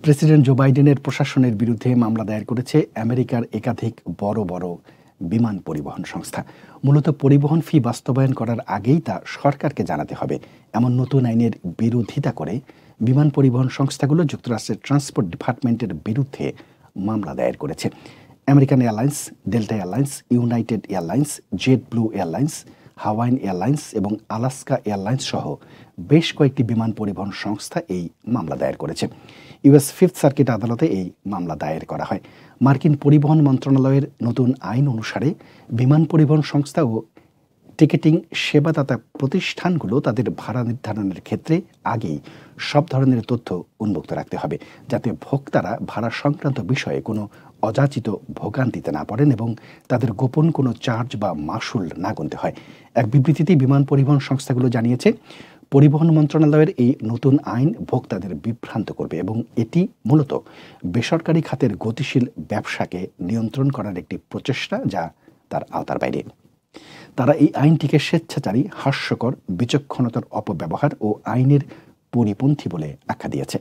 President Joe বাইডেনের প্রশাসনের বিরুদ্ধে মামলা দায়ের করেছে আমেরিকার একাধিক বড় বড় বিমান পরিবহন সংস্থা। মূলত পরিবহন ফি বাস্তবায়ন করার আগেই তা সরকারকে জানাতে হবে এমন নতুন আইনের বিরোধিতা করে বিমান পরিবহন সংস্থাগুলো যুক্তরাষ্ট্রের ট্রান্সপোর্ট ডিপার্টমেন্টের বিরুদ্ধে মামলা দায়ের করেছে। American airlines, delta airlines, United airlines, jet blue airlines, Hawaiian airlines এবং আলাস্কা এয়ারলাইন্স সহ বেশ কয়েকটি বিমান পরিবহন সংস্থা এই মামলা দায়ের করেছে। ইউএস ফিফথ সার্কিট আদালতে এই মামলা দায়ের করা হয়। মার্কিন পরিবহন মন্ত্রণালয়ের নতুন আইন অনুসারে বিমান পরিবহন সংস্থা ও টিকেটিং সেবাদাতা প্রতিষ্ঠানগুলো তাদের ভাড়া নির্ধারণের ক্ষেত্রে আগেই সব ধরনের তথ্য উন্মুক্ত রাখতে হবে, যাতে ভোক্তারা ভাড়া সংক্রান্ত বিষয়ে কোনো অযাচিত ভোগান্তিতে না পড়েন এবং তাদের গোপন কোনো চার্জ বা মাশুল না গুনতে হয়। এক বিবৃতিতে বিমান পরিবহন সংস্থাগুলো জানিয়েছে, পরিবহন মন্ত্রণালয়ের এই নতুন আইন ভোক্তাদের বিভ্রান্ত করবে এবং এটি মূলত বেসরকারি খাতের গতিশীল ব্যবসাকে নিয়ন্ত্রণ করার একটি প্রচেষ্টা, যা তার আওতার বাইরে। তারা এই আইনটিকে স্বেচ্ছাচারী, হাস্যকর, বিচক্ষণতার অপব্যবহার ও আইনের পরিপন্থী বলে আখ্যা দিয়েছে।